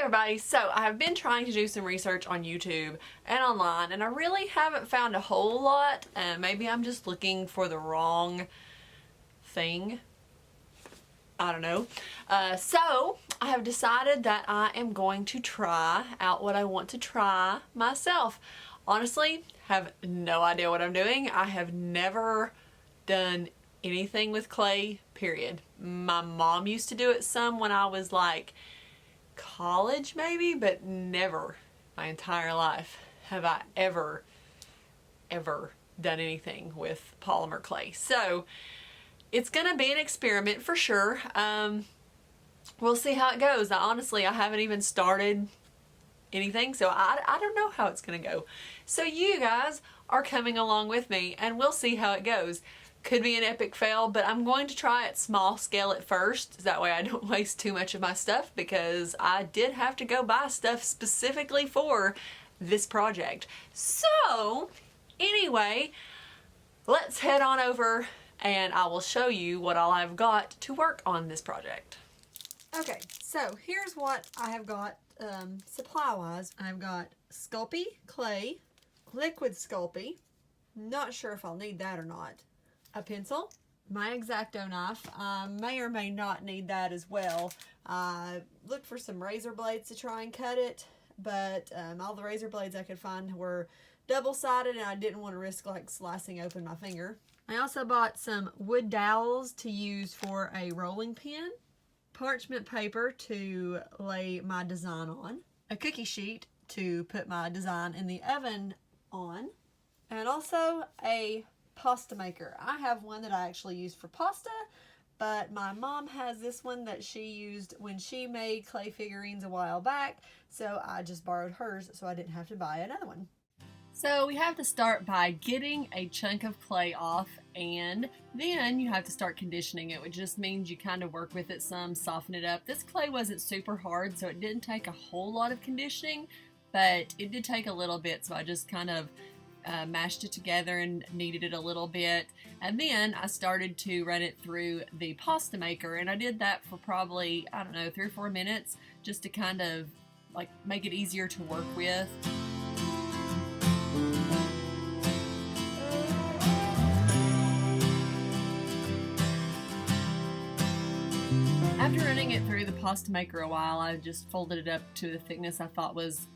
everybody, so I have been trying to do some research on YouTube and online, and I really haven't found a whole lot. Maybe I'm just looking for the wrong thing. I don't know. So I have decided that I am going to try out what I want to try myself. Honestly, have no idea what I'm doing. I have never done anything with clay, period. My mom used to do it some when I was like college maybe, but never my entire life have I ever done anything with polymer clay. So it's gonna be an experiment for sure. We'll see how it goes. Honestly, I haven't even started anything, so I don't know how it's gonna go. So you guys are coming along with me and we'll see how it goes. Could be an epic fail, but I'm going to try it small scale at first. That way I don't waste too much of my stuff, because I did have to go buy stuff specifically for this project. So anyway, let's head on over and I will show you what all I've got to work on this project. Okay, so here's what I have got supply-wise. I've got Sculpey clay, liquid Sculpey. Not sure if I'll need that or not. A pencil, my X-Acto knife. I may or may not need that as well. I looked for some razor blades to try and cut it, but all the razor blades I could find were double-sided and I didn't want to risk like slicing open my finger. I also bought some wood dowels to use for a rolling pin, parchment paper to lay my design on, a cookie sheet to put my design in the oven on, and also a pasta maker. I have one that I actually use for pasta, but my mom has this one that she used when she made clay figurines a while back, so I just borrowed hers so I didn't have to buy another one. So we have to start by getting a chunk of clay off, and then you have to start conditioning it, which just means you kind of work with it some, soften it up. This clay wasn't super hard, so it didn't take a whole lot of conditioning, but it did take a little bit, so I just kind of mashed it together and kneaded it a little bit, and then I started to run it through the pasta maker, and I did that for probably, I don't know, 3 or 4 minutes, just to kind of like make it easier to work with. After running it through the pasta maker a while, I just folded it up to the thickness I thought was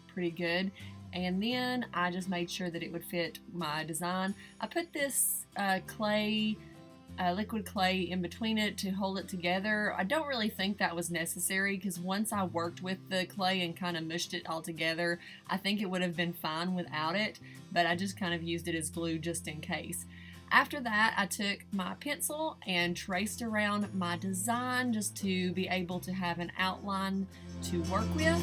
pretty good, and then I just made sure that it would fit my design. I put this liquid clay in between it to hold it together. I don't really think that was necessary, because once I worked with the clay and kind of mushed it all together, I think it would have been fine without it, but I just kind of used it as glue just in case. After that, I took my pencil and traced around my design just to be able to have an outline to work with.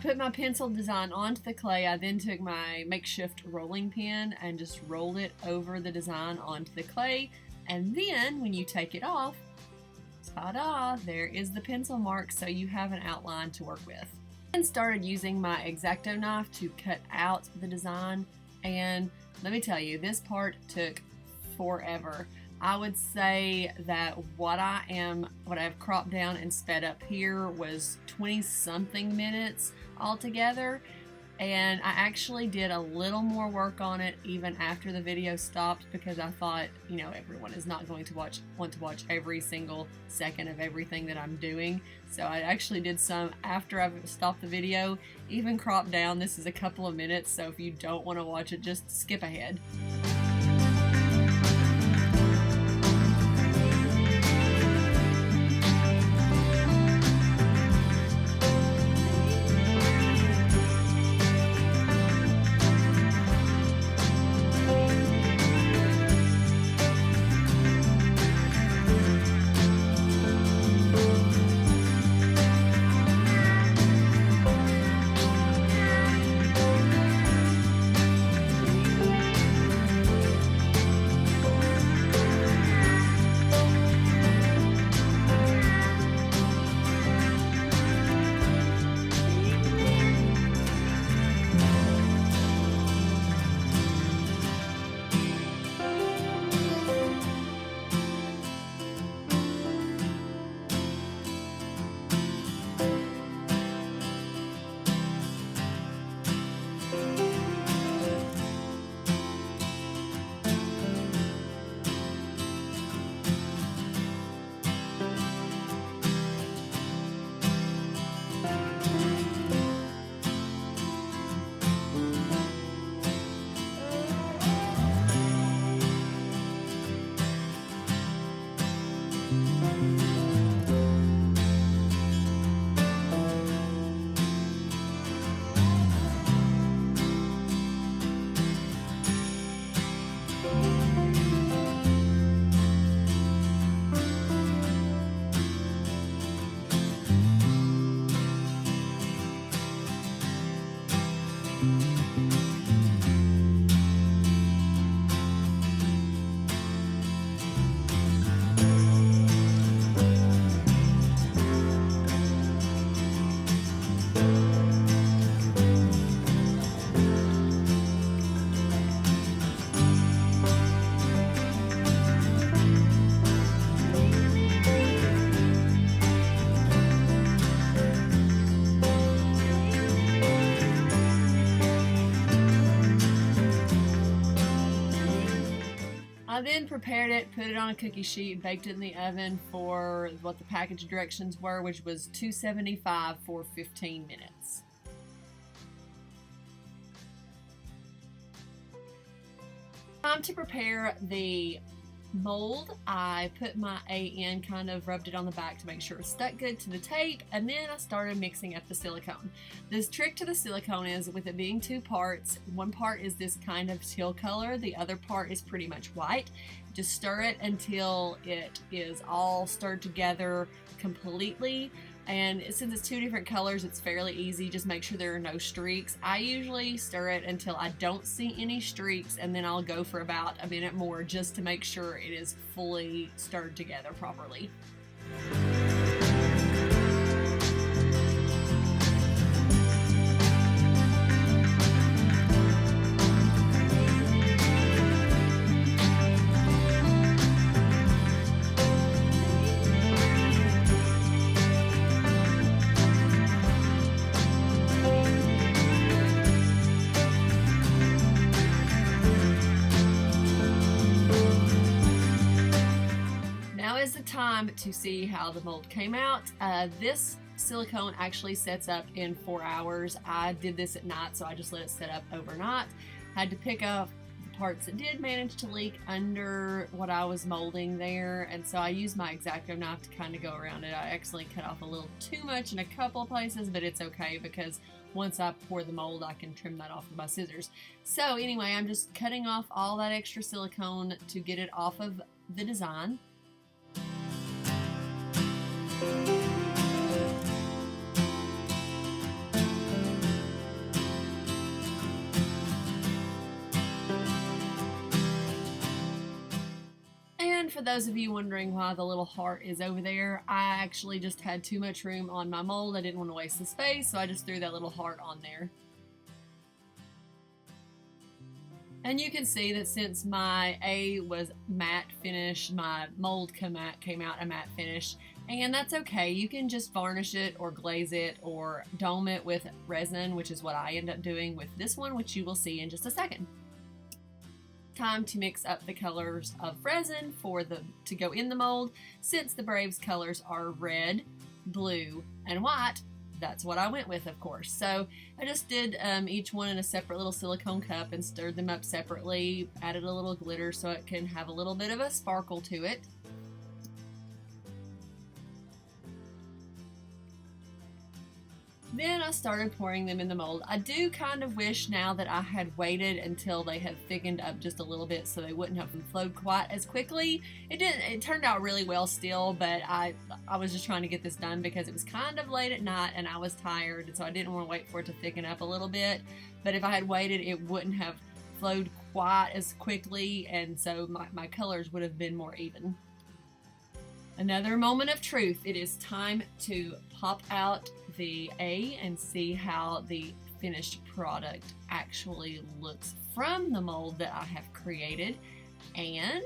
Put my pencil design onto the clay, I then took my makeshift rolling pin and just rolled it over the design onto the clay, and then when you take it off, ta-da, there is the pencil mark, so you have an outline to work with. And started using my X-Acto knife to cut out the design, and let me tell you, this part took forever. I would say that what I've cropped down and sped up here was 20-something minutes altogether, and I actually did a little more work on it even after the video stopped, because I thought, you know, everyone is not going to want to watch every single second of everything that I'm doing. So I actually did some after I've stopped the video, even cropped down. This is a couple of minutes, so if you don't want to watch it, just skip ahead. I then prepared it, put it on a cookie sheet, baked it in the oven for what the package directions were, which was 275 for 15 minutes. Time to prepare the mold. I put my A in, kind of rubbed it on the back to make sure it stuck good to the tape, and then I started mixing up the silicone. This trick to the silicone is, with it being two parts, one part is this kind of teal color, the other part is pretty much white. Just stir it until it is all stirred together completely. And since it's two different colors, it's fairly easy. Just make sure there are no streaks. I usually stir it until I don't see any streaks, and then I'll go for about a minute more just to make sure it is fully stirred together properly. Is the time to see how the mold came out. This silicone actually sets up in 4 hours. I did this at night, so I just let it set up overnight. Had to pick up the parts that did manage to leak under what I was molding there, and so I used my X-Acto knife to kind of go around it. I accidentally cut off a little too much in a couple of places, but it's okay because once I pour the mold, I can trim that off with my scissors. So anyway, I'm just cutting off all that extra silicone to get it off of the design. And for those of you wondering why the little heart is over there, I actually just had too much room on my mold. I didn't want to waste the space, so I just threw that little heart on there. And you can see that since my A was matte finish, my mold came out a matte finish. And that's okay. You can just varnish it or glaze it or dome it with resin, which is what I end up doing with this one, which you will see in just a second. Time to mix up the colors of resin to go in the mold. Since the Braves colors are red, blue, and white, that's what I went with, of course. So I just did each one in a separate little silicone cup and stirred them up separately, added a little glitter so it can have a little bit of a sparkle to it. Then I started pouring them in the mold. I do kind of wish now that I had waited until they had thickened up just a little bit so they wouldn't have flowed quite as quickly. It turned out really well still, but I was just trying to get this done because it was kind of late at night and I was tired, and so I didn't want to wait for it to thicken up a little bit. But if I had waited, it wouldn't have flowed quite as quickly, and so my colors would have been more even. Another moment of truth. It is time to pop out the A and see how the finished product actually looks from the mold that I have created. And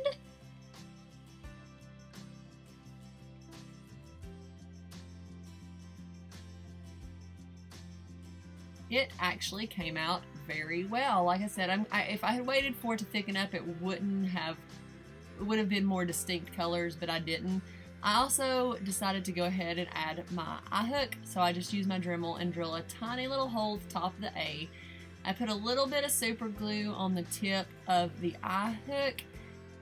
it actually came out very well. Like I said, if I had waited for it to thicken up, it would have been more distinct colors, but I didn't. I also decided to go ahead and add my eye hook, so I just used my Dremel and drill a tiny little hole at the top of the A. I put a little bit of super glue on the tip of the eye hook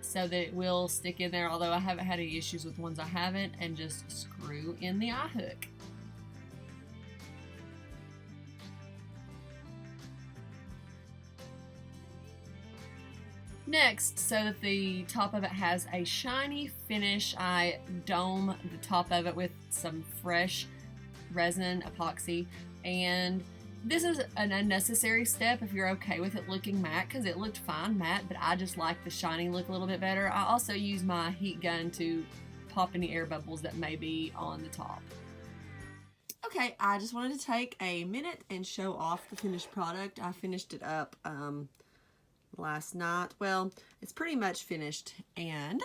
so that it will stick in there, although I haven't had any issues with ones I haven't, and just screw in the eye hook. Next, so that the top of it has a shiny finish, I dome the top of it with some fresh resin epoxy, and This is an unnecessary step if you're okay with it looking matte, because it looked fine matte, but I just like the shiny look a little bit better. I also use my heat gun to pop any air bubbles that may be on the top. Okay, I just wanted to take a minute and show off the finished product. I finished it up last night. Well, it's pretty much finished, and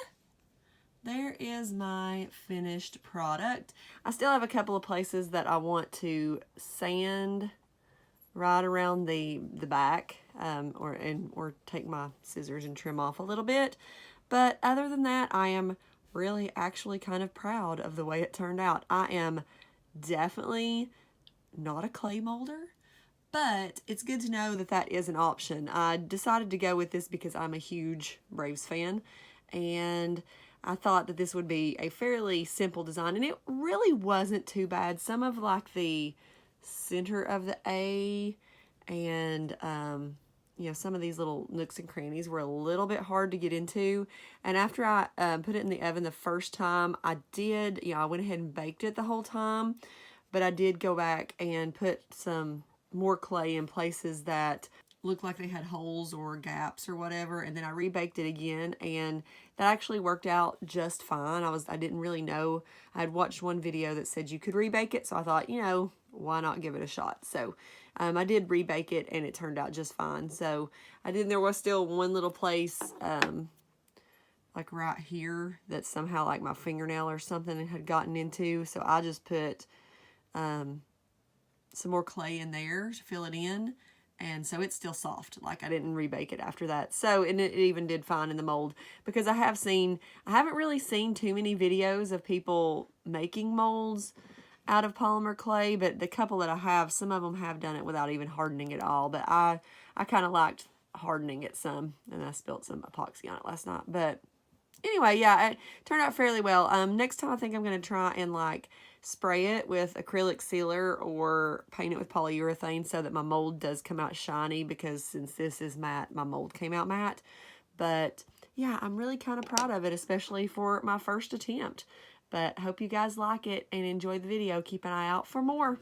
there is my finished product. I still have a couple of places that I want to sand right around the back, or take my scissors and trim off a little bit. But other than that, I am really actually kind of proud of the way it turned out. I am definitely not a clay molder, but it's good to know that that is an option. I decided to go with this because I'm a huge Braves fan, and I thought that this would be a fairly simple design, and it really wasn't too bad. Some of like the center of the A and you know, some of these little nooks and crannies were a little bit hard to get into. And after I put it in the oven the first time, I did, you know, I went ahead and baked it the whole time, but I did go back and put some more clay in places that looked like they had holes or gaps or whatever, and then I rebaked it again, and that actually worked out just fine. I didn't really know. I had watched one video that said you could rebake it, so I thought, you know, why not give it a shot? So I did rebake it, and it turned out just fine. So there was still one little place like right here that somehow like my fingernail or something had gotten into, so I just put some more clay in there to fill it in. And so it's still soft. Like, I didn't rebake it after that. So, and it even did fine in the mold, because I haven't really seen too many videos of people making molds out of polymer clay, but the couple that I have, some of them have done it without even hardening it all. But I kind of liked hardening it some, and I spilled some epoxy on it last night. But anyway, yeah, it turned out fairly well. Next time I think I'm going to try and like spray it with acrylic sealer or paint it with polyurethane so that my mold does come out shiny, because since this is matte, my mold came out matte. But yeah, I'm really kind of proud of it, especially for my first attempt. But hope you guys like it and enjoy the video. Keep an eye out for more.